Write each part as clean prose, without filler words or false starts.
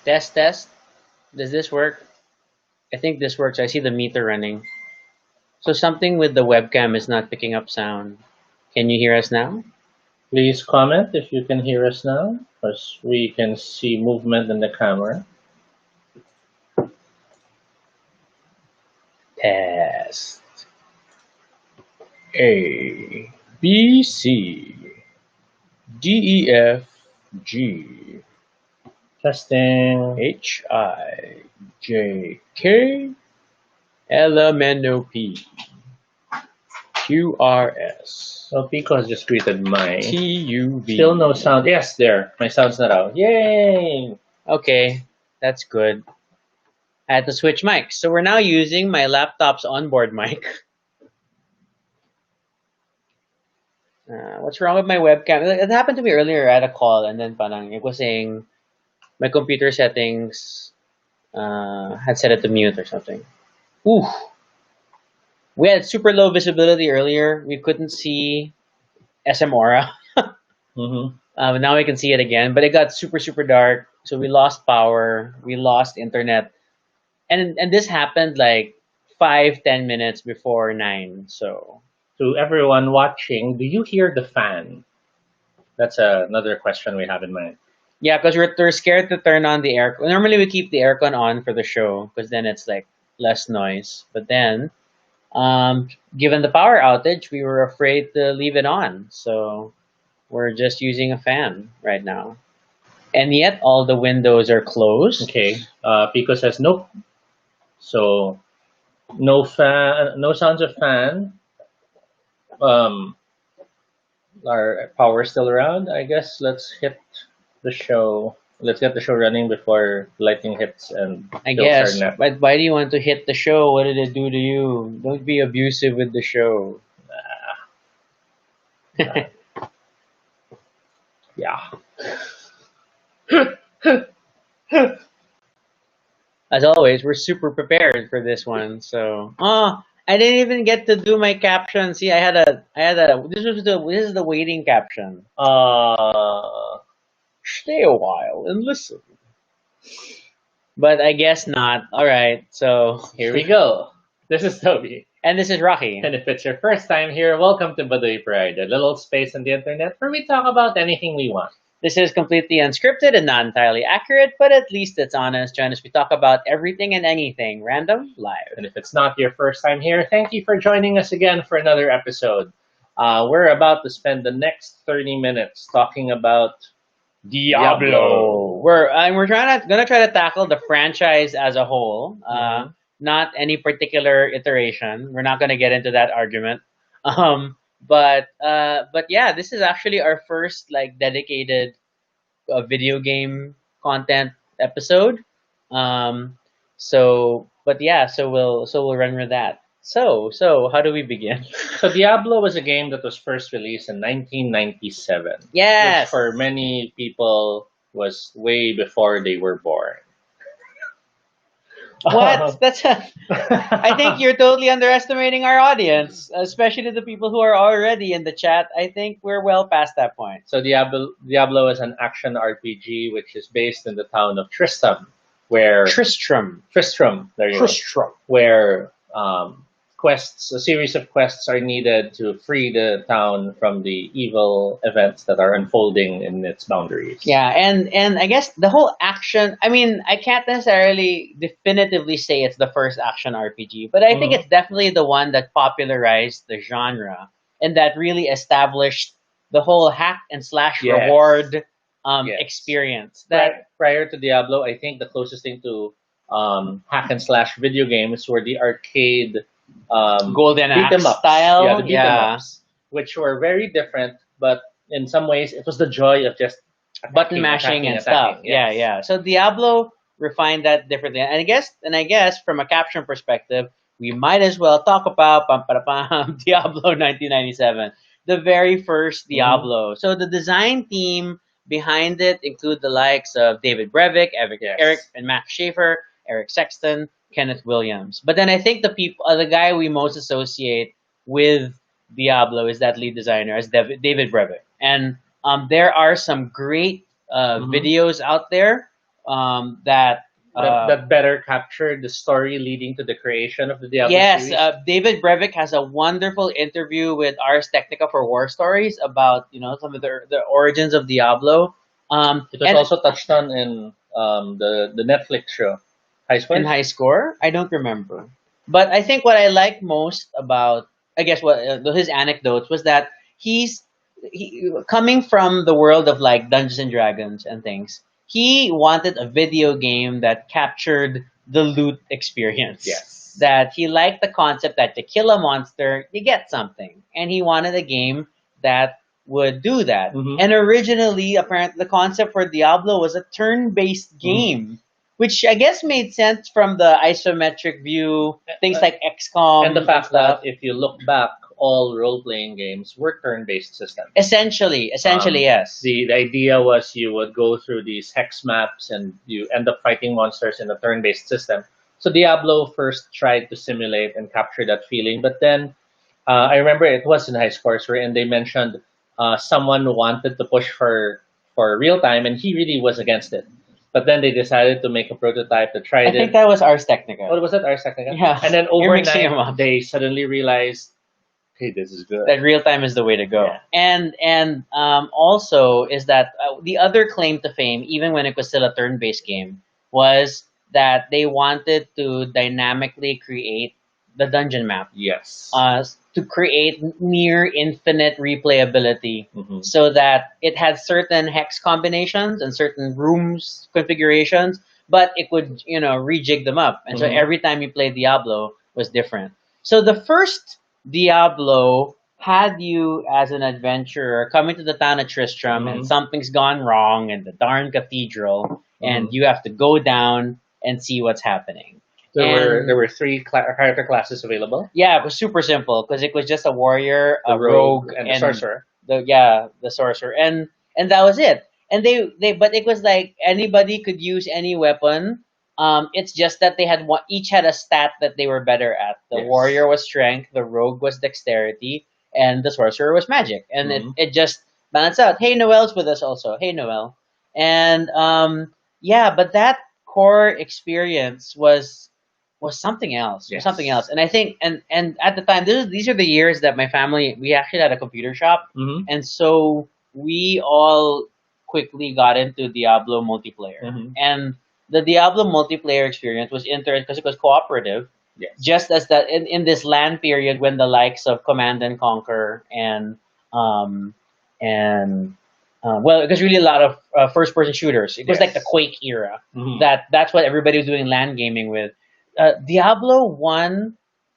Test, test. Does this work? I think this works. I see the meter running. So something with the webcam is not picking up sound. Can you hear us now? Please comment if you can hear us now, because we can see movement in the camera. Test. A, B, C, D, E, F, G, Testing. H, I, J, K, L, M, N, O, P, Q, R, S, Oh, Pico has just greeted my. T, U, V. Still no sound. Yes, there. My sound's not out. Yay! Okay, that's good. I had to switch mics. So we're now using my laptop's onboard mic. What's wrong with my webcam? It happened to me earlier at a call, and then parang it was saying my computer settings had set it to mute or something. Ooh, we had super low visibility earlier. We couldn't see SM Aura. Mm-hmm. Now we can see it again, but it got super super dark. So we lost power. We lost internet, and this happened like 5-10 minutes before 9. So To everyone watching, do you hear the fan? That's another question we have in mind. yeah, because we're scared to turn on the air. Normally we keep the aircon on for the show because then it's like less noise. But then, given the power outage, we were afraid to leave it on, so we're just using a fan right now. And yet all the windows are closed. Okay. Pico says nope. So no fan, no sounds of fan. Our power still around. I guess let's hit the show. Let's get the show running before lightning hits and I kills our guess. net. But why do you want to hit the show? What did it do to you? Don't be abusive with the show. Yeah. As always, we're super prepared for this one. So, I didn't even get to do my caption. See, this is the waiting caption. Stay a while and listen. But I guess not. All right. So Here we go. This is Toby. and this is Rocky. And if it's your first time here, welcome to Baduy Pride, a little space on the internet where we talk about anything we want. This is completely unscripted and not entirely accurate, but at least it's honest. Join us. We talk about everything and anything, random, live. And if it's not your first time here, thank you for joining us again for another episode. We're about to spend the next 30 minutes talking about Diablo. We're gonna try to tackle the franchise as a whole, not any particular iteration. We're not gonna get into that argument. But yeah, this is actually our first like dedicated video game content episode. But yeah, so we'll run with that. So how do we begin? So Diablo was a game that was first released in 1997. Yes. Which for many people was way before they were born. What? I think you're totally underestimating our audience, especially the people who are already in the chat. I think we're well past that point. So Diablo is an action RPG which is based in the town of Tristram, where Tristram. There you go. Where a series of quests are needed to free the town from the evil events that are unfolding in its boundaries. Yeah, and I guess the whole action, I mean, I can't necessarily definitively say it's the first action RPG, but I think it's definitely the one that popularized the genre and that really established the whole hack and slash reward experience. That prior to Diablo, I think the closest thing to hack and slash video games were the arcade Golden Axe style, the beat 'em ups, which were very different, but in some ways it was the joy of just button mashing and stuff. Yes. Yeah. So Diablo refined that differently, and I guess from a caption perspective, we might as well talk about Diablo 1997, the very first Diablo. So the design team behind it include the likes of David Brevik, Eric and Max Schaefer, Eric Sexton, Kenneth Williams. But then I think the guy we most associate with Diablo is that lead designer, as David Brevik. And there are some great videos out there that That better captured the story leading to the creation of the Diablo yes, series. David Brevik has a wonderful interview with Ars Technica for War Stories about some of the origins of Diablo. It was And also touched on in the Netflix show, High in Scores. High Score, I don't remember, but I think what I like most about I guess what his anecdotes was that coming from the world of like Dungeons and Dragons and things. He wanted a video game that captured the loot experience. Yes. That he liked the concept that to kill a monster, you get something. And he wanted a game that would do that. Mhm. And originally, apparently, the concept for Diablo was a turn based game, which I guess made sense from the isometric view, things like XCOM And the fact that stuff. if you look back, all role playing games were turn based systems. Essentially, yes. The idea was you would go through these hex maps and you end up fighting monsters in a turn based system. So Diablo first tried to simulate and capture that feeling, but then I remember it was in High Scores and they mentioned someone wanted to push for real time, and he really was against it. But then they decided to make a prototype that I tried think it. that was Ars Technica. What was that? Ars Technica? Yeah. And then You're mixing them overnight, up. they suddenly realized, hey, this is good. That real time is the way to go. Yeah. And also is that the other claim to fame, even when it was still a turn based game, was that they wanted to dynamically create the dungeon map. Yes. To create near infinite replayability, Mhm. so that it had certain hex combinations and certain rooms configurations, but it could rejig them up, and so Mhm. every time you play Diablo was different. So the first Diablo had you as an adventurer coming to the town of Tristram, and Mhm. something's gone wrong in the darn cathedral, and Mhm. you have to go down and see what's happening. There were three character classes available: Yeah, it was super simple because it was just a warrior, the a rogue, and the sorcerer. the sorcerer, and that was it. And they but it was like anybody could use any weapon. It's just that they had each had a stat that they were better at. The Yes. warrior was strength, the rogue was dexterity, and the sorcerer was magic. And Mhm. it just balanced out. Hey, Noel's with us also. Hey, Noel. And yeah, but that core experience was something else. Was Yes. something else. And I think and at the time, these are the years that my family we actually had a computer shop, Mhm. and so we all quickly got into Diablo multiplayer. Mhm. And the Diablo multiplayer experience was interesting because it was cooperative. Yes. Just as that in this LAN period when the likes of Command and Conquer um and well, it was really a lot of first person shooters. It was like the Yes. Quake era. Mhm. That's what everybody was doing LAN gaming with. Diablo One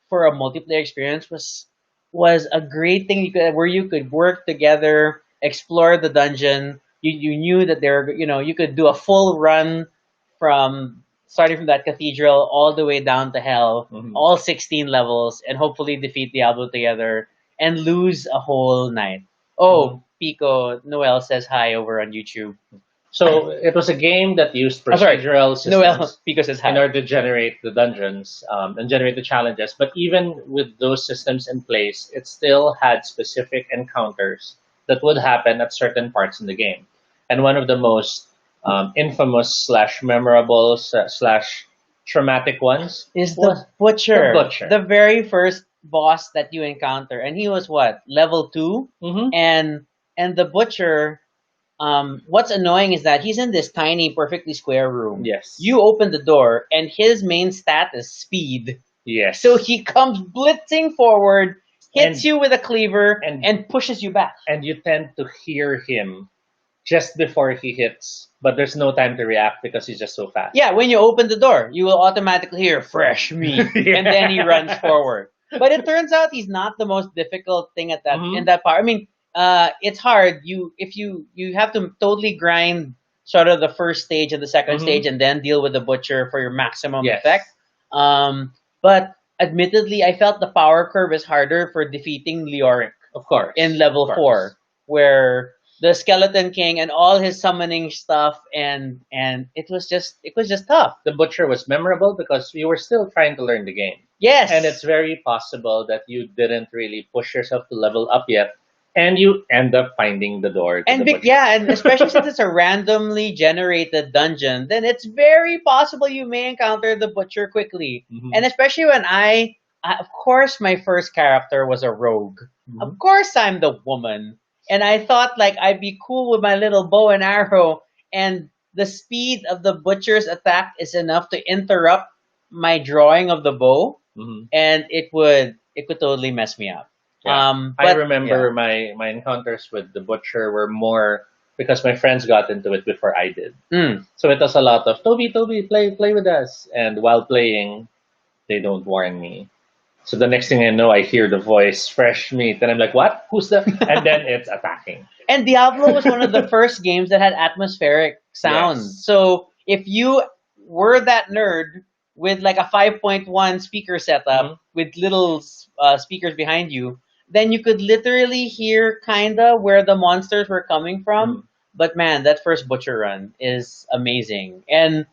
for a multiplayer experience was a great thing where you could work together, explore the dungeon. You knew that there you could do a full run from starting from that cathedral all the way down to hell, Mhm. all 16 levels, and hopefully defeat Diablo together and lose a whole night. Oh, Pico Noel says hi over on YouTube. So it was a game that used Oh, sorry, procedural Noel systems Pico says in hi. order to generate the dungeons and generate the challenges. But even with those systems in place, it still had specific encounters that would happen at certain parts in the game. And one of the most infamous slash memorable slash traumatic ones Is was the butcher. the butcher. The very first boss that you encounter, and he was what, level 2? Mhm. And the butcher, what's annoying is that he's in this tiny perfectly square room. Yes. You open the door and his main stat is speed, Yes. so he comes blitzing forward, hits And- you with a cleaver, and- and pushes you back. and you tend to hear him just before he hits, but there's no time to react because he's just so fast. Yeah, when you open the door, you will automatically hear fresh meat, Yeah. and then he runs forward. But it turns out he's not the most difficult thing at that Mhm. in that part. I mean, it's hard. If you have to totally grind sort of the first stage and the 2nd Mhm. stage, and then deal with the butcher for your maximum Yes. effect. But admittedly, I felt the power curve is harder for defeating Leoric Of course. in level Of course. 4, where the Skeleton King and all his summoning stuff, and it was just tough. The butcher was memorable because you were still trying to learn the game. Yes, And it's very possible that you didn't really push yourself to level up yet. And you end up finding the door to the butcher. yeah, and especially since it's a randomly generated dungeon, then it's very possible you may encounter the butcher quickly. Mhm. And especially when of course, my first character was a rogue. Of Mhm. course, I'm the woman, and I thought like I'd be cool with my little bow and arrow, and the speed of the butcher's attack is enough to interrupt my drawing of the bow, Mhm. and it could totally mess me up. Yeah. I But yeah. remember my encounters with the butcher were more because my friends got into it before I did. Mm. So it was a lot of Toby, play with us. And while playing, they don't warn me. So the next thing I know, I hear the voice, fresh meat, and I'm like, what? Who's the? And then it's attacking. And Diablo was one of the first games that had atmospheric sound. Yes. So if you were that nerd with like a 5.1 speaker setup Mhm. with little speakers behind you, then you could literally hear kinda where the monsters were coming from. Mhm. But man, that first butcher run is amazing. And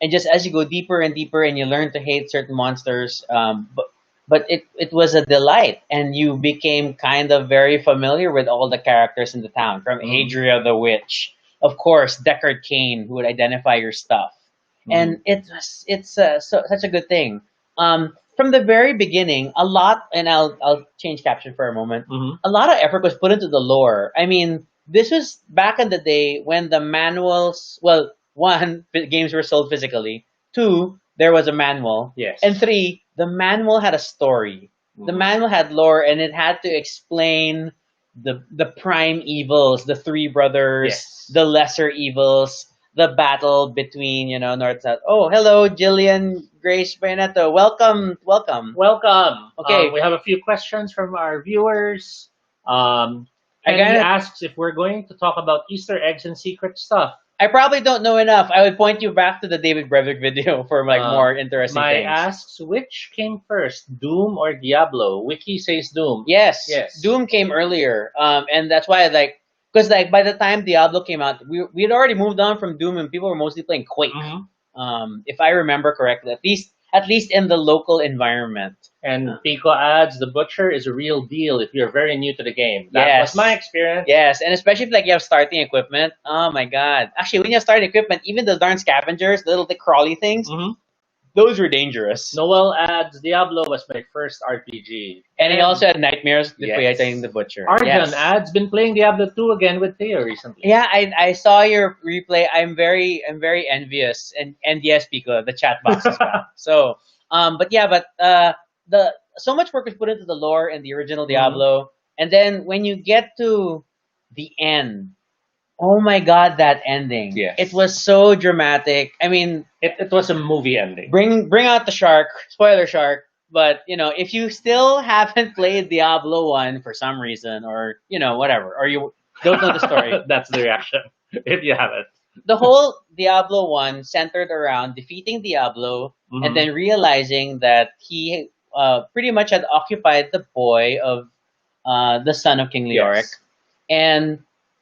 just as you go deeper and deeper and you learn to hate certain monsters, but it was a delight, and you became kind of very familiar with all the characters in the town, from Mhm. Adria the witch, of course Deckard Cain, who would identify your stuff. Mhm. And such a good thing. From the very beginning, a lot, and I'll change caption for a moment. Mhm. A lot of effort was put into the lore. I mean, this was back in the day when the manuals, well, one, games were sold physically. Two, there was a manual. Yes. And three, the manual had a story. The Mhm. manual had lore, and it had to explain the prime evils, the three brothers, Yes. the lesser evils, the battle between, North South. Oh, hello, Jillian Grace Bayoneto. Welcome, welcome. Welcome. Okay, We have a few questions from our viewers. I Henry got asks if we're going to talk about Easter eggs and secret stuff. I probably don't know enough. I would point you back to the David Brevik video for like Uh, more interesting My things. asks which came first, Doom or Diablo? Wiki says Doom. Yes, Yes. Doom came earlier, and that's why because like by the time Diablo came out, we had already moved on from Doom, and people were mostly playing Quake. Mhm. If I remember correctly, at least in the local environment. And Pico adds the butcher is a real deal if you're very new to the game. That Yes. was my experience. Yes, and especially if like you have starting equipment. Oh my god! Actually, when you have starting equipment, even the darn scavengers, the little crawly things, Mhm. those were dangerous. Noel adds Diablo was my first RPG. And he also had nightmares Yes. fighting the butcher. Arjun Yes. adds been playing Diablo 2 again with Theo recently. Yeah, I saw your replay. I'm very envious, and yes, Pico, the chat box as well. So, the so much work was put into the lore in the original Diablo, and then when you get to the end, oh my god, that ending! Yes. It was so dramatic. I mean, It was a movie ending. bring out the shark, spoiler shark. But if you still haven't played Diablo 1 for some reason, or whatever, or you don't know the story, That's the reaction if you haven't. the whole Diablo 1 centered around defeating Diablo Mhm. and then realizing that he pretty much had occupied the boy of the son of King Leoric, Yes. and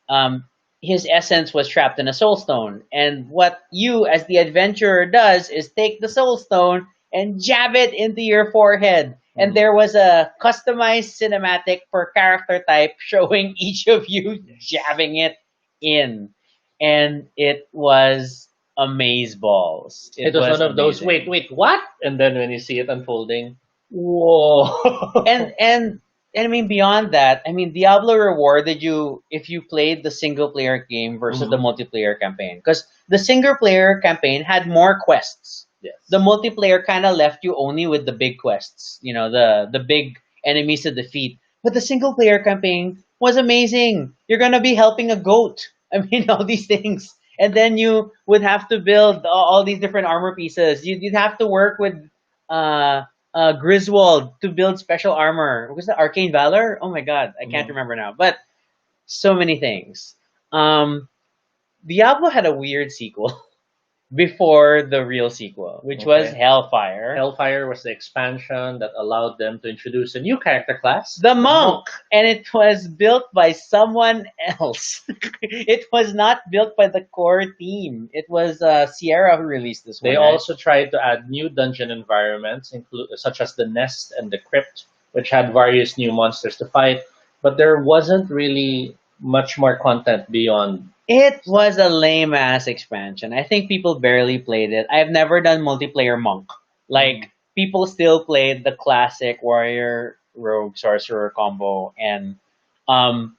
um, his essence was trapped in a soul stone. And what you, as the adventurer, does is take the soul stone and jab it into your forehead. And Mhm. there was a customized cinematic per character type showing each of you jabbing it in, and it was amazeballs. It was one of those amazing. wait, what? And then when you see it unfolding, whoa. And I mean, beyond that, I mean, Diablo rewarded you if you played the single player game versus the Mhm. multiplayer campaign, because the single player campaign had more quests. Yes. The multiplayer kind of left you only with the big quests, the big enemies to defeat. But the single player campaign was amazing. You're gonna be helping a goat. I mean, all these things, and then you would have to build all these different armor pieces. You'd have to work with uh, Griswold to build special armor. What was that, Arcane Valor? Oh my god, I can't Mhm. remember now. But so many things. Um, Diablo had a weird sequel before the real sequel, which was Okay. Hellfire. Hellfire was the expansion that allowed them to introduce a new character class. The monk, and it was built by someone else. It was not built by the core team. It was Sierra who released this They one. Right? also tried to add new dungeon environments, such as the Nest and the Crypt, which had various new monsters to fight. but there wasn't really much more content beyond. It was a lame ass expansion. I think people barely played it. I've never done multiplayer monk. Mhm. Like people still played the classic warrior rogue sorcerer combo, and um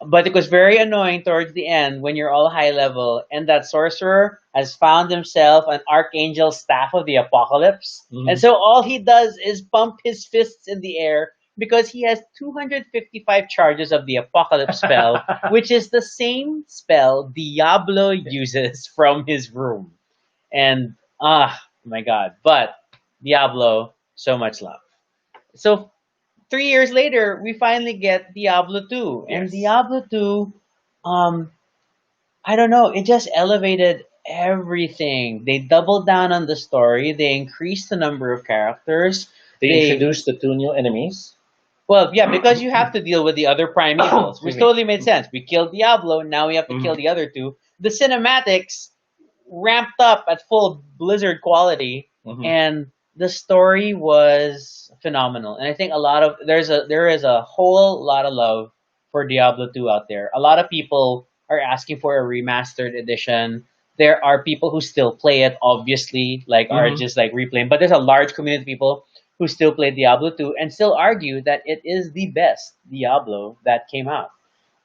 but it was very annoying towards the end when you're all high level and that sorcerer has found himself an archangel staff of the apocalypse. And Mhm. so all he does is pump his fists in the air because he has 255 charges of the apocalypse spell, which is the same spell Diablo uses from his room. And my god, but Diablo, so much love. So 3 years later, we finally get Diablo 2. And Yes. Diablo 2, um, I don't know, it just elevated everything. They doubled down on the story, they increased the number of characters. They They, introduced the two new enemies. well, yeah, because you have to deal with the other primevals, Excuse which me. totally made sense. We killed Diablo, now we have to kill Mhm. the other two. The cinematics ramped up at full Blizzard quality, Mhm. and the story was phenomenal. And I think there is a whole lot of love for Diablo 2 out there. A lot of people are asking for a remastered edition. There are people who still play it, obviously, like are Mhm. just like replaying. But there's a large community of people who still play Diablo 2 and still argue that it is the best Diablo that came out.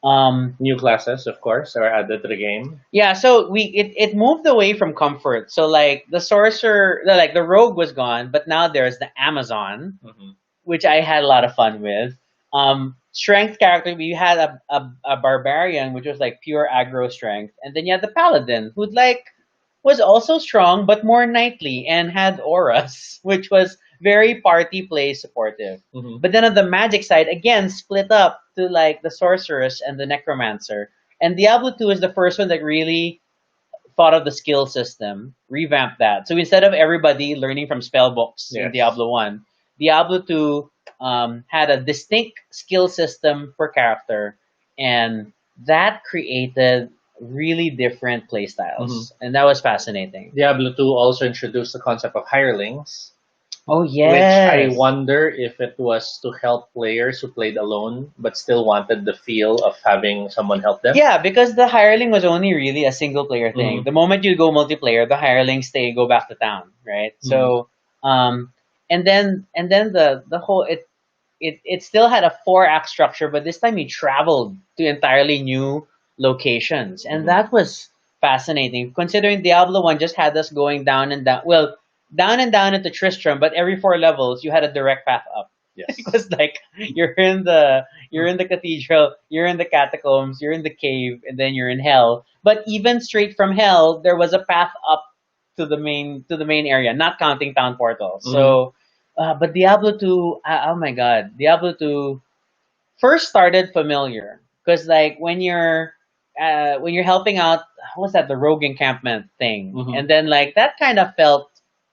Um, New classes, of course, are added to the game. yeah, so it moved away from comfort. So like the sorcerer, like the rogue was gone, but now there's the Amazon, Mhm. which I had a lot of fun with. Strength character, we had a barbarian, which was like pure aggro strength, and then you had the paladin, who like was also strong but more knightly and had auras, which was very party play supportive. Mhm. But then on the magic side, again, split up to like the sorceress and the necromancer. And Diablo 2 is the first one that really thought of the skill system, revamped that. So instead of everybody learning from spell books in Yes. Diablo 1, Diablo 2 had a distinct skill system per character, and that created really different Mhm. playstyles. And that was fascinating. Diablo 2 also introduced the concept of hirelings, Oh, which I yes. wonder if it was to help players who played alone but still wanted the feel of having someone help them. Yeah, because the hireling was only really a single player thing. Mhm. The moment you go multiplayer, the hirelings go back to town, right? Mhm. So and then the whole it still had a 4 act structure, but this time you traveled to entirely new locations, and Mhm. that was fascinating. Considering Diablo 1 just had us going down and down, well, down and down into Tristram, but every 4 levels you had a direct path up. It Yes. was like you're in the cathedral, you're in the catacombs, you're in the cave, and then you're in hell. But even straight from hell, there was a path up to the main area, not counting town portals. Mhm. So, but Diablo 2, oh my god, Diablo 2 first started familiar because like when you're helping out, what's that, the rogue encampment thing, Mhm. and then like that kind of felt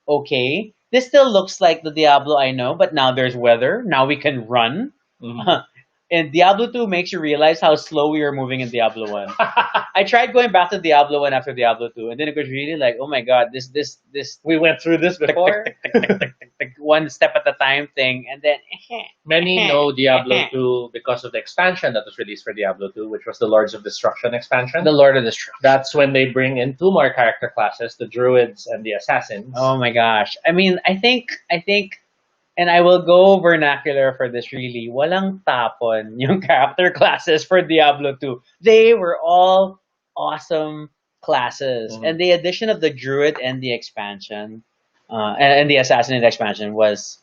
okay. This still looks like the Diablo I know, but now there's weather. Now we can run. Mhm. And Diablo 2 makes you realize how slow we were moving in Diablo 1. I tried going back to Diablo 1 after Diablo 2, and then it was really like, oh my god, this We went through this tick, tick, before. tick, tick, tick, tick, tick, tick, one step at a time thing, and then Many know Diablo 2 because of the expansion that was released for Diablo 2, which was the Lords of Destruction the expansion. Lord of Destruction. That's when they bring in two more character classes, the Druids and the Assassins. Oh my gosh. I mean, I think, and I will go vernacular for this really. Walang tapon yung character classes for Diablo 2. They were all awesome classes. Mhm. And the addition of the Druid and the expansion, and the Assassinate expansion was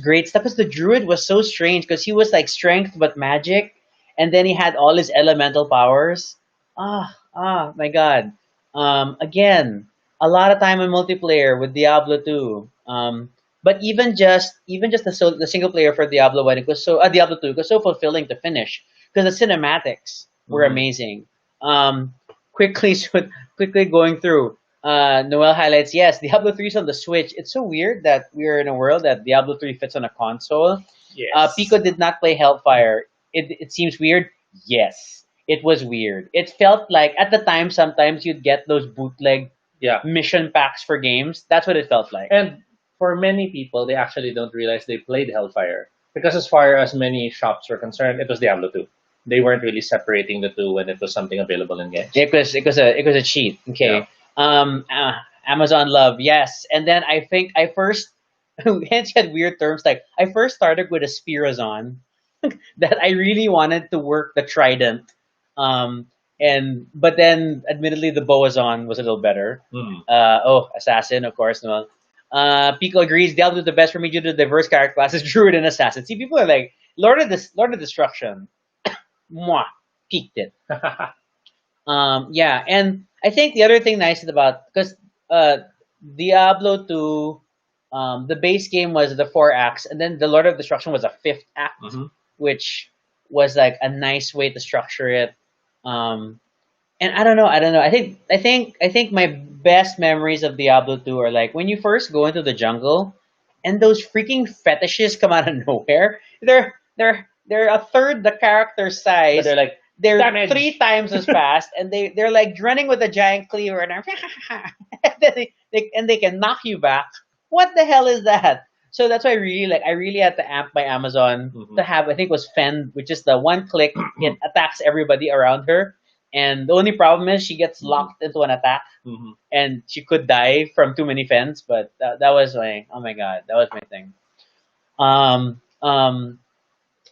great stuff because the Druid was so strange because he was like strength but magic, and then he had all his elemental powers. My god. Again, a lot of time in multiplayer with Diablo 2. But even just the single player for Diablo 1, it was so Diablo 2, it was so fulfilling to finish because the cinematics were Mhm. amazing. Quickly quickly going through. Noel highlights, yes, Diablo 3 is on the Switch. It's so weird that we're in a world that Diablo 3 fits on a console. Yes. Pico did not play Hellfire. It seems weird. Yes, it was weird. It felt like at the time sometimes you'd get those bootleg Yeah. mission packs for games. That's what it felt like. And for many people, they actually don't realize they played Hellfire. because as far as many shops were concerned, it was Diablo 2. They weren't really separating the two when it was something available in games. It was a cheat. Yeah. Okay. Amazon love, yes. And then I think I first hence had weird terms like I first started with a Spirazon that I really wanted to work the trident. And but then admittedly the Boazon was a little better. Mm. Assassin, of course. No. Pico agrees Diablo is the best for me due to the diverse character classes, Druid and Assassin. See, people are like Lord of Destruction. Mwah, peaked it. Yeah, and I think the other thing nice about because Diablo 2, the base game was the four acts, and then the Lord of Destruction was a fifth act, Mhm. which was like a nice way to structure it. Um, and I don't know. I think my best memories of Diablo 2 are like when you first go into the jungle, and those freaking fetishes come out of nowhere. They're a third the character But size, they're like, they're damage. 3 times as fast, and they're like running with a giant cleaver, and, and then they can knock you back. What the hell is that? So that's why I really like. I really had to amp my Amazon Mhm. to have. I think it was Fend, which is the one click it attacks everybody around her, and the only problem is she gets locked into an attack, Mhm. and she could die from too many Fends. But that was my oh my god, that was my thing. Um, um,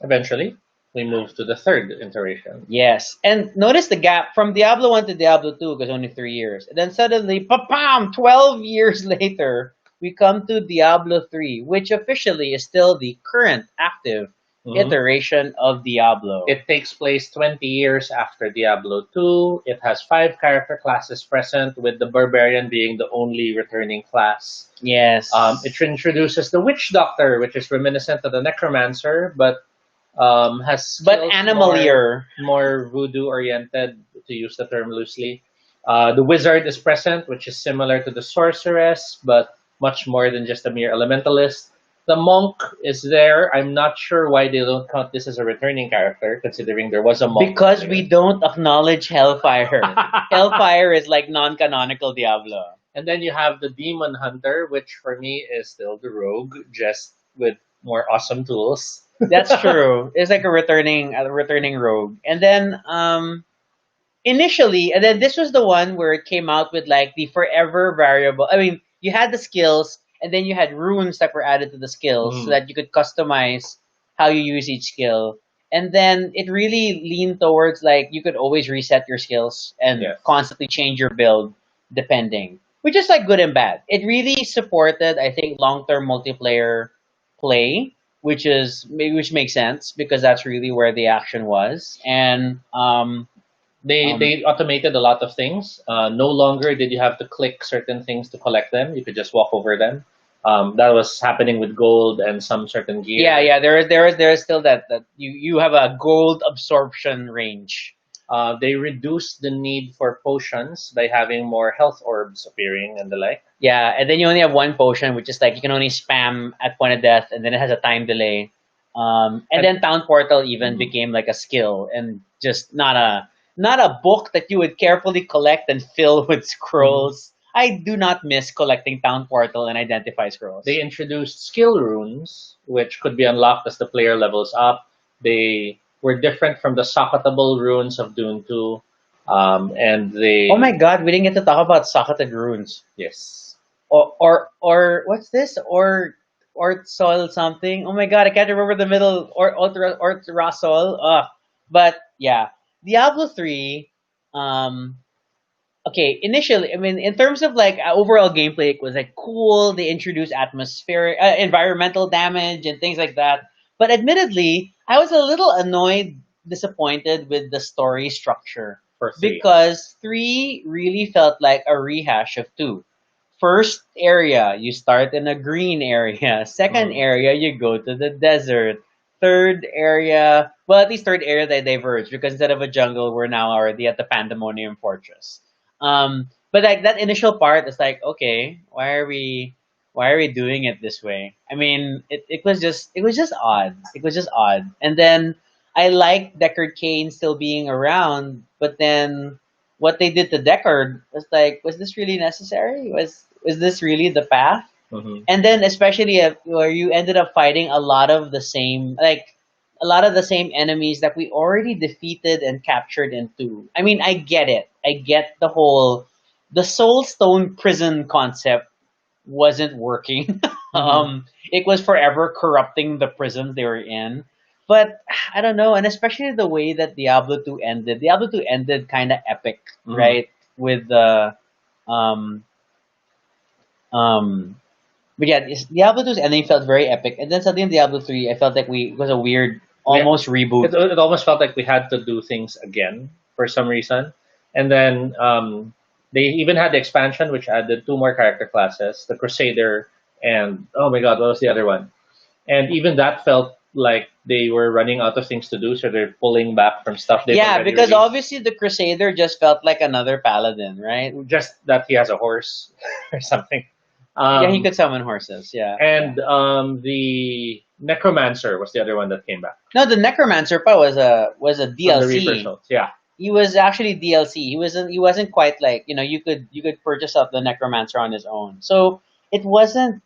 Eventually, we moved to the third iteration. Yes, and notice the gap from Diablo 1 to Diablo 2 was only 3 years. And then suddenly, pa-pam, 12 years later, we come to Diablo 3, which officially is still the current active Mhm. iteration of Diablo. It takes place 20 years after Diablo 2. It has 5 character classes present, with the Barbarian being the only returning class. Yes. It introduces the Witch Doctor, which is reminiscent of the Necromancer, but has But skills animalier. more voodoo oriented, to use the term loosely. The Wizard is present, which is similar to the Sorceress, but much more than just a mere elementalist. The Monk is there. I'm not sure why they don't count this as a returning character, considering there was a monk. Because we don't acknowledge Hellfire. Hellfire is like non-canonical Diablo. And then you have the Demon Hunter, which for me is still the Rogue, just with more awesome tools. That's true. It's like a returning rogue. And then initially, and then this was the one where it came out with like the forever variable. I mean, you had the skills, and then you had runes that were added to the skills so Mm. that you could customize how you use each skill. And then it really leaned towards like you could always reset your skills and Yes. constantly change your build depending, which is like good and bad. It really supported, I think, long-term multiplayer play, which makes sense because that's really where the action was. And They automated a lot of things. No longer did you have to click certain things to collect them. You could just walk over them. That was happening with gold and some certain gear. yeah, there is still that you have a gold absorption range. They reduced the need for potions by having more health orbs appearing and the like. Yeah, and then you only have one potion, which is like you can only spam at point of death, and then it has a time delay. And then Town Portal even became like a skill and just not a book that you would carefully collect and fill with scrolls. I do not miss collecting Town Portal and identify scrolls. They introduced skill runes, which could be unlocked as the player levels up. They were different from the socketable runes of Dune 2. And they. Oh my god, we didn't get to talk about socketed runes. Yes. Or what's this? Or soil something. Oh my god, I can't remember the middle or Rasol. But yeah, Diablo 3. Um, okay, initially, I mean, in terms of like overall gameplay, it was like cool. They introduced atmospheric, environmental damage and things like that. But admittedly, I was a little annoyed, disappointed with the story structure For 3. because 3 really felt like a rehash of 2. First area, you start in a green area. Second area, you go to the desert. Third area, well, at least third area they diverge because instead of a jungle, we're now already at the Pandemonium Fortress. But like that initial part is like, okay, why are we doing it this way? I mean, it was just odd. It was just odd. And then I like Deckard Cain still being around, but then what they did to Deckard was like, was this really necessary? Was this really the path? Hmm. And then especially where you ended up fighting a lot of the same, like a lot of the same enemies that we already defeated and captured in two. I mean, I get it. I get the Soul Stone prison concept wasn't working. Hmm. It was forever corrupting the prisons they were in. But I don't know, and especially the way that Diablo 2 ended. Diablo 2 ended kind of epic, Hmm. right? With the um um but yeah, Diablo 2's ending felt very epic, and then suddenly in Diablo 3, I felt like it was a weird, We almost reboot. it almost felt like we had to do things again for some reason, and then they even had the expansion which added two more character classes, the Crusader and oh my god, what was the other one? And even that felt like they were running out of things to do, so they're pulling back from stuff they've Yeah, already because released. obviously the Crusader just felt like another paladin, right? Just that he has a horse or something. Yeah, he Um, could summon horses. Yeah, yeah. and the Necromancer was the other one that came back No, the Necromancer part was a from the Reaper DLC. Souls. Yeah. He was actually DLC. He wasn't quite like you could purchase up the Necromancer on his own. So it wasn't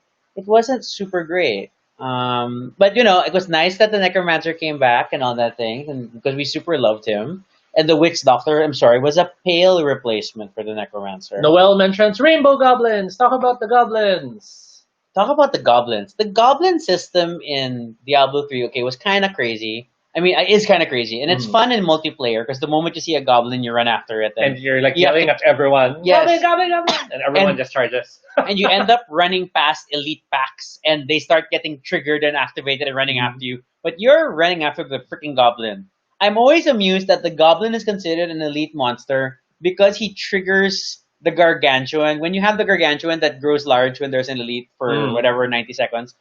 super great. But it was nice that the Necromancer came back and all that thing, and because we super loved him. And the Witch Doctor, I'm sorry, was a pale replacement for the Necromancer. Noel mentions rainbow goblins. Talk about the goblins. Talk about the goblins. The goblin system in Diablo 3, okay, was kind of crazy. I mean, it is kind of crazy, and it's Mhm. fun in multiplayer because the moment you see a goblin, you run after it, And and you're like you have yelling to at everyone, goblin, yes, goblin, goblin, and everyone and just charges. and you end up running past elite packs, and they start getting triggered and activated and running Mhm. after you. But you're running after the freaking goblin. I'm always amused that the goblin is considered an elite monster because he triggers the gargantuan. When you have the gargantuan that grows large when there's an elite for Mm. whatever 90 seconds,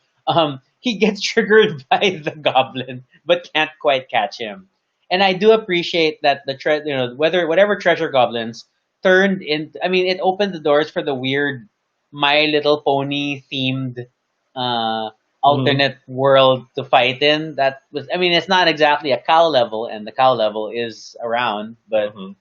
he gets triggered by the goblin but can't quite catch him. And I do appreciate that whatever treasure goblins turned in. I mean, it opened the doors for the weird My Little Pony themed uh, Mhm. alternate world to fight in. That was, I mean, it's not exactly a cow level, and the cow level is around, but Mhm.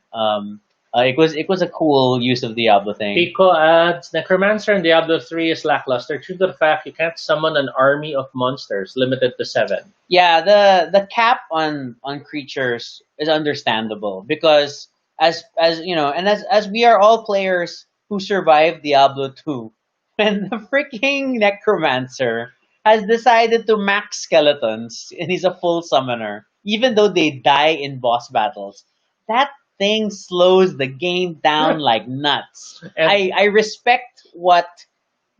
it was a cool use of Diablo thing. Pico adds Necromancer in Diablo 3 is lackluster due to the fact you can't summon an army of monsters limited to seven. Yeah, the cap on creatures is understandable because as you know, and as we are all players who survived Diablo 2, when the freaking necromancer has decided to max skeletons and he's a full summoner, even though they die in boss battles, that thing slows the game down like nuts. And I respect what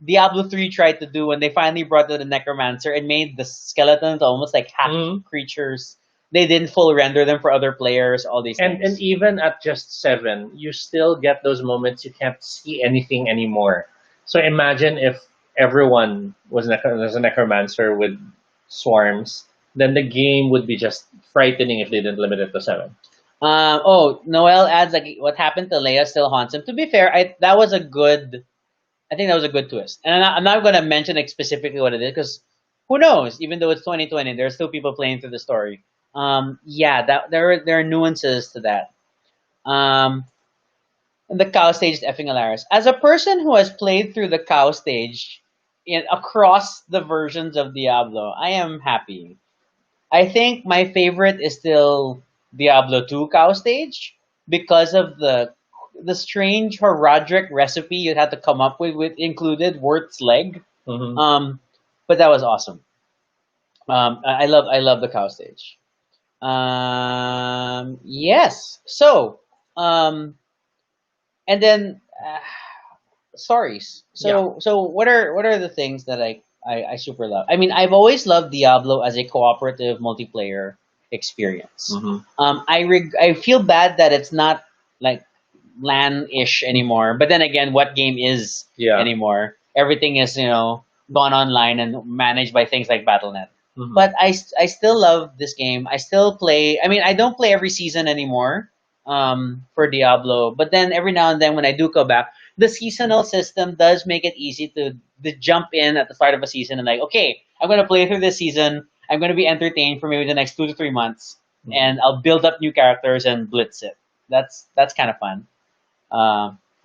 Diablo 3 tried to do when they finally brought in the Necromancer and made the skeletons almost like half mhm. creatures. They didn't full render them for other players, all these and things. even at just seven, you still get those moments you can't see anything anymore. So imagine if everyone was a necromancer with swarms, then the game would be just frightening if they didn't limit it to seven. Noel adds like what happened to Leia still haunts him. To be fair, I think that was a good twist. And I'm not going to mention like specifically what it is because who knows? Even though it's 2020, there are still people playing through the story. Yeah, that there are nuances to that. Um, And the cow stage is effing hilarious. As a person who has played through the cow stage across the versions of Diablo, I am happy. I think my favorite is still Diablo 2 cow stage because of the strange Horadric recipe you had to come up with included Wirt's leg. Hmm. Um, but that was awesome. I love the cow stage. Yes. So, and then stories. Yeah. So what are the things that I super love? I mean, I've always loved Diablo as a cooperative multiplayer experience. Hmm. I feel bad that it's not like LAN-ish anymore. But then again, what game is Yeah. anymore? Everything is gone online and managed by things like Battle.net. Hmm. But I still love this game. I still play. I mean, I don't play every season anymore for Diablo. But then every now and then when I do go back, the seasonal system does make it easy to jump in at the start of a season and like, okay, I'm going to play through this season. I'm going to be entertained for maybe the next 2 to 3 months, Hmm. and I'll build up new characters and blitz it. That's kind of fun.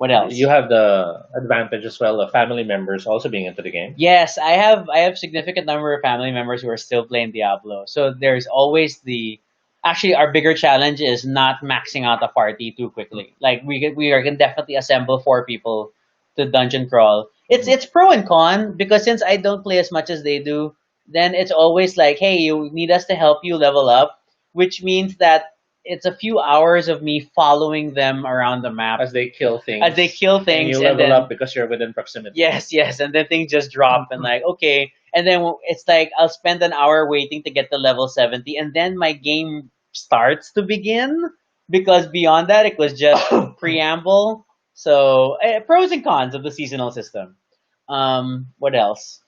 What You else? have the advantage as well of family members also being into the game. Yes, I have significant number of family members who are still playing Diablo. So there's always the actually our bigger challenge is not maxing out a party too quickly. Like can definitely assemble four people to dungeon crawl. It's pro and con because since I don't play as much as they do, then it's always like, hey, you need us to help you level up, which means that it's a few hours of me following them around the map As they kill as they things, kill and you things, and level up then because you're within proximity. yes, yes, and then things just drop and like okay, and then it's like I'll spend an hour waiting to get to level 70, and then my game starts to begin because beyond that it was just preamble. So pros and cons of the seasonal system. What else?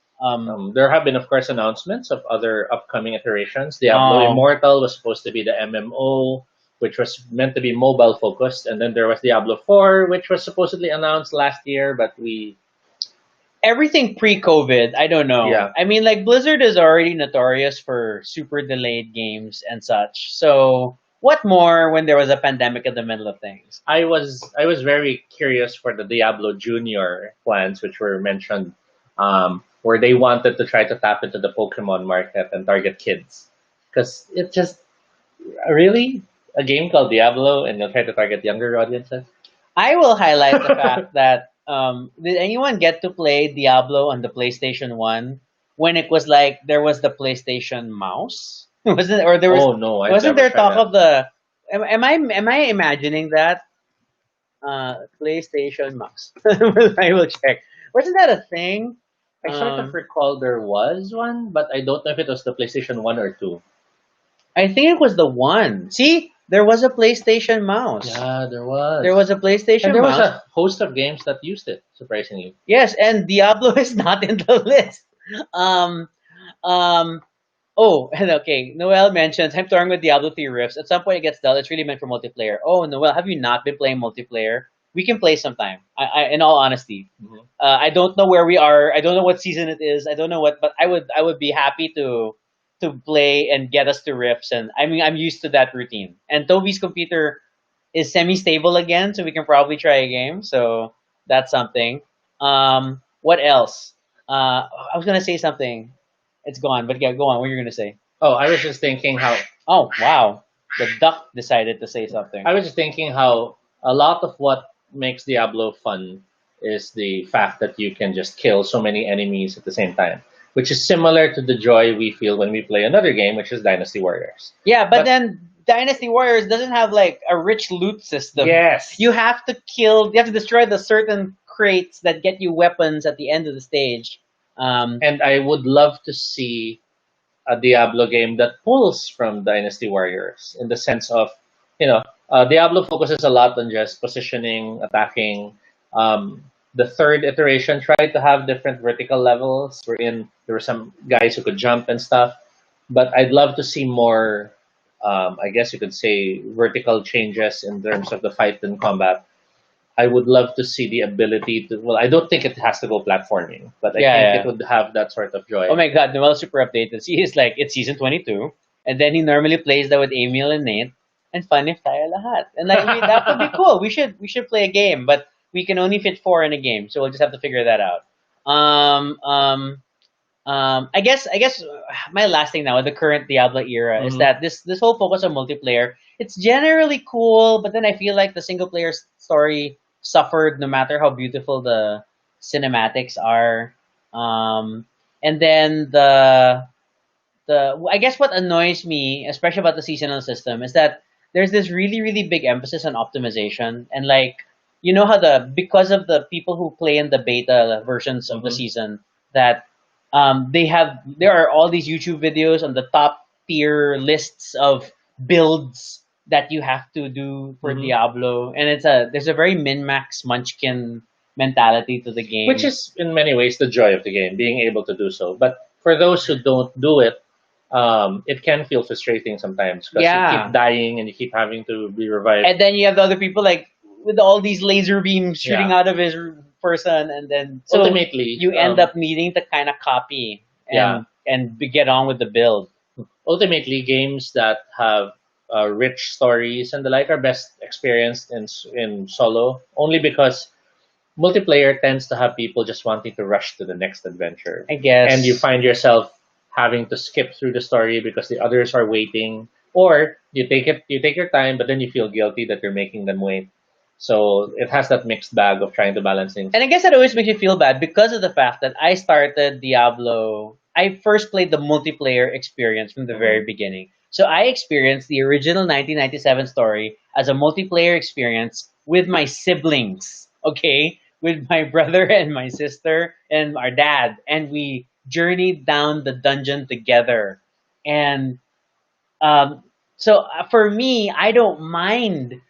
There have been, of course, announcements of other upcoming iterations. Diablo Oh, Immortal was supposed to be the MMO, which was meant to be mobile focused, and then there was Diablo 4, which was supposedly announced last year, but we, everything pre-COVID, I don't know. yeah, I mean, like Blizzard is already notorious for super delayed games and such. So what more when there was a pandemic in the middle of things? I was very curious for the Diablo Junior plans, which were mentioned, where they wanted to try to tap into the Pokemon market and target kids, because it just really a game called Diablo, and you'll try to target younger audiences. I will highlight the fact that did anyone get to play Diablo on the PlayStation 1 when it was like there was the PlayStation mouse? Wasn't or there was Oh no, I've wasn't never there tried talk that. of the am I imagining that PlayStation mouse? I will check. Wasn't that a thing? I sort of Um, recall there was one, but I don't know if it was the PlayStation 1 or 2. I think it was the one. See, there was a PlayStation mouse. Yeah, there There was. was a And PlayStation there was mouse. a host of games that used it, surprisingly. Yes, and Diablo is not in the list. Um, um, oh, and okay. Noel mentions I'm touring with Diablo 3 Rifts. At some point, it gets dull. It's really meant for multiplayer. Oh, Noel, have you not been playing multiplayer? We can play sometime. In all honesty, Mhm. I don't know where we are. I don't know what season it is. I don't know what, but I would be happy to play and get us to Rifts. And I mean, I'm used to that routine. And Toby's computer is semi-stable again, so we can probably try a game. So that's something. What else? I was gonna say something. It's gone, but yeah, go on. What you're gonna say? Oh, I was just thinking how Oh wow, the duck decided to say something. I was just thinking how a lot of what makes Diablo fun is the fact that you can just kill so many enemies at the same time, which is similar to the joy we feel when we play another game, which is Dynasty Warriors. Yeah, but But then Dynasty Warriors doesn't have like a rich loot system. yes, You have to kill. You have to destroy the certain crates that get you weapons at the end of the stage. Um, and I would love to see a Diablo game that pulls from Dynasty Warriors in the sense of, Diablo focuses a lot on just positioning, attacking. Um, the third iteration tried to have different vertical levels, wherein there were some guys who could jump and stuff. But I'd love to see more, I guess you could say, vertical changes in terms of the fight and combat. I would love to see the ability to. Well, I don't think it has to go platforming, but I yeah, think it yeah. would have that sort of Oh joy. my God, Noel's super updated. See, he's like, it's season 22, and then he normally plays that with Emil and Nate, and fun if tayo lahat. And like, that would be cool. We should play a game, but we can only fit four in a game, so we'll just have to figure that out. Um, um, I guess my last thing now with the current Diablo era is Mhm. that this whole focus on multiplayer, it's generally cool, but then I feel like the single player story suffered no matter how beautiful the cinematics are. Um, and then the I guess what annoys me, especially about the seasonal system, is that there's this really big emphasis on optimization and like you know how because of the people who play in the beta versions of the Mhm. season that there are all these YouTube videos on the top tier lists of builds that you have to do for Mhm. Diablo, and there's a very min max munchkin mentality to the Which game. is in many ways the joy of the game, being able to do so. But for those who don't do it, it can feel frustrating sometimes because you keep Yeah, dying and you keep having to be revived. and then you have the other people like with all these laser beams shooting Yeah. out of his person, and then so Ultimately, you end up needing to kind of copy yeah. and get on with the build. Ultimately, games that have rich stories and the like are best experienced in solo, only because multiplayer tends to have people just wanting to rush to the next adventure, I and you guess. find yourself having to skip through the story because the others are waiting, or you take your time, but then you feel guilty that you're making them wait. So it has that mixed bag of trying to balance things. And I guess that always makes you feel bad because of the fact that I started Diablo. I first played the multiplayer experience from the very Mhm. beginning. So I experienced the original 1997 story as a multiplayer experience with my siblings, okay? With my brother and my sister and our dad. And we journeyed down the dungeon together. And um, for me, I don't mind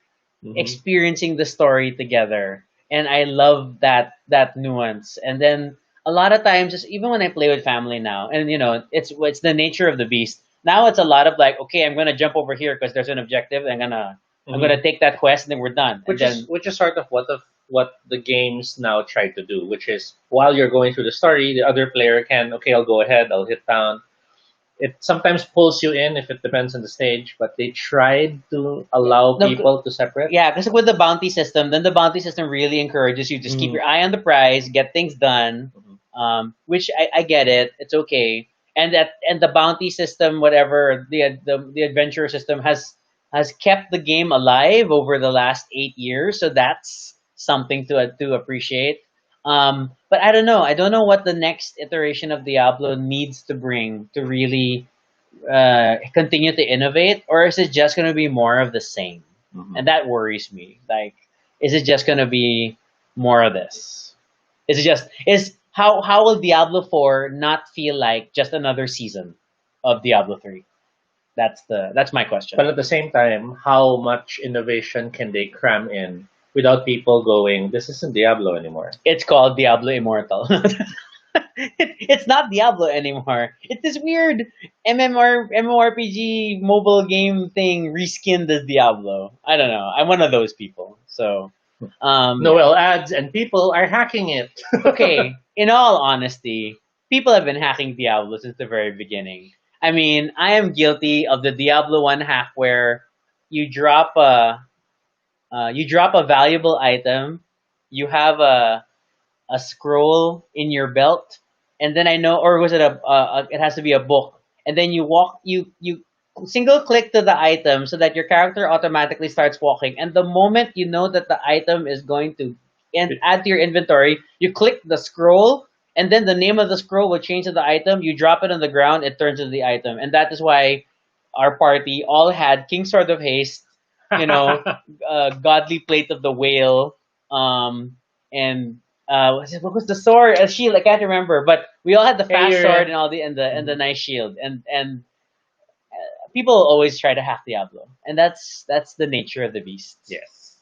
Mhm. experiencing the story together, and I love that nuance. And then a lot of times, just even when I play with family now, and it's the nature of the beast. Now it's a lot of like, okay, I'm gonna jump over here because there's an objective, and I'm Mhm. gonna take that quest, and then we're done. And then Which is sort of what the games now try to do, which is while you're going through the story, the other player can, okay, I'll go ahead, I'll hit down. It sometimes pulls you in if it depends on the stage, but they tried to allow no, people to separate. yeah, because with the bounty system, then the bounty system really encourages you to just keep Mhm. your eye on the prize, get things done. Mhm. Which I get it, it's okay. And the bounty system, whatever the adventure system has kept the game alive over the last 8 years, so that's something to appreciate. But I don't know. I don't know what the next iteration of Diablo needs to bring to really continue to innovate, or is it just going to be more of the same? Mhm. And that worries me. Like, is it just going to be more of this? Is it just is how will Diablo 4 not feel like just another season of Diablo 3? That's my But question. at the same time, how much innovation can they cram in without people going, this isn't Diablo anymore? It's called Diablo Immortal. It's not Diablo anymore. It's this weird MMORPG mobile game thing reskinned as Diablo. I don't know. I'm one of those people. So, yeah. Noel adds, and people are hacking it. Okay. In all honesty, people have been hacking Diablo since the very beginning. I mean, I am guilty of the Diablo One hack where you drop a valuable item, you have a scroll in your belt, and then I know, or was it it has to be a book, and then you single click to the item so that your character automatically starts walking, and the moment you know that the item is going to add to your inventory, you click the scroll, and then the name of the scroll will change to the item. You drop it on the ground, it turns into the item, and that is why our party all had King Sword of Haste, you know, Godly Plate of the Whale, and what was the sword? A shield. I can't remember, but we all had the Yeah, fast sword you're. and all the Mhm. nice shield. And people always try to hack Diablo, and that's the nature of the beast. Yes.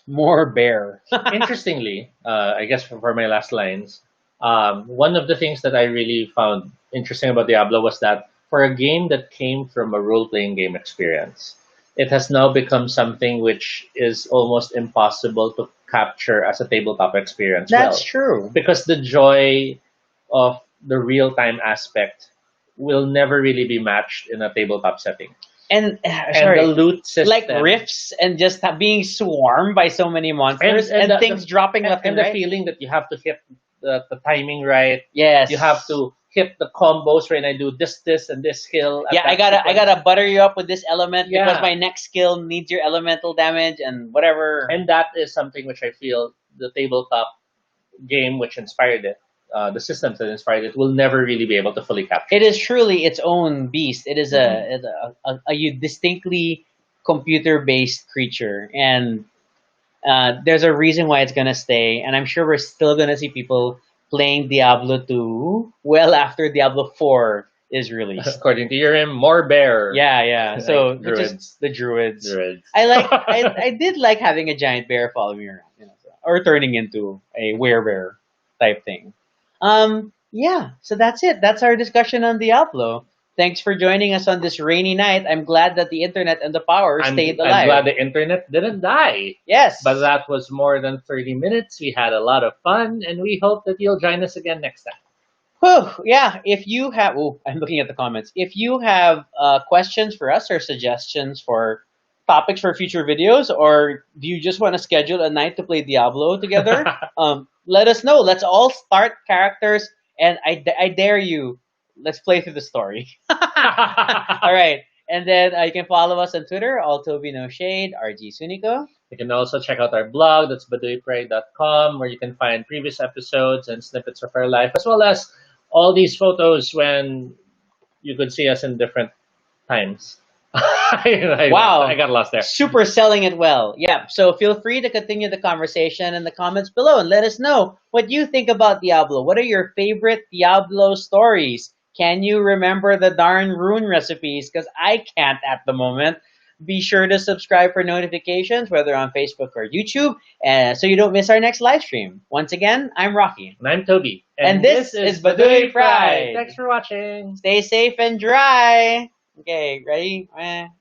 More bear. Interestingly, I guess for my last lines, one of the things that I really found interesting about Diablo was that for a game that came from a role playing game experience, it has now become something which is almost impossible to capture as a tabletop experience That's well. true. Because the joy of the real time aspect will never really be matched in a tabletop setting. And And the sorry, loot like system rifts and just being swarmed by so many and monsters and and things dropping left and and the right. feeling that you have to hit the timing right, you have Yes. to hit the combos when I do this and this skill at Yeah, I that gotta I sequence. gotta butter you up with this element because Yeah, my next skill needs your elemental damage and whatever. and that is something which I feel the tabletop game which inspired it, the systems that inspired it, will never really be able to fully capture. It is truly its own beast. It is Mhm. a distinctly computer based creature, and there's a reason why it's gonna stay. And I'm sure we're still gonna see people playing Diablo 2 well after Diablo 4 is released. According to Urim, more bear. Yeah, yeah. Like So which is druids. the druids. Druids. I did like having a giant bear follow me around, or turning into a werebear type thing. Yeah, so that's it. That's our discussion on Diablo. Thanks for joining us on this rainy night. I'm glad that the internet and the power stayed I'm glad alive. the internet didn't die. But Yes. that was more than 30 minutes. We had a lot of fun, and we hope that you'll join us again next time. Whew, yeah, if you have, I'm looking at the comments. If you have questions for us or suggestions for topics for future videos, or do you just want to schedule a night to play Diablo together? Let us know. Let's all start characters, and I dare you. Let's play through the story. All right. And then you can follow us on Twitter, all Toby No Shade, RG Sunico. You can also check out our blog, that's baduypray.com, where you can find previous episodes and snippets of our life, as well as all these photos when you could see us in different times. Wow. I got lost there. Super selling it well. Yeah. So feel free to continue the conversation in the comments below and let us know what you think about Diablo. What are your favorite Diablo stories? Can you remember the darn rune recipes? Because I can't at the moment. Be sure to subscribe for notifications, whether on Facebook or YouTube, so you don't miss our next live stream. Once again, I'm Rocky. And I'm Toby. And this is Baduy Pride. Thanks for watching. Stay safe and dry. Okay, ready?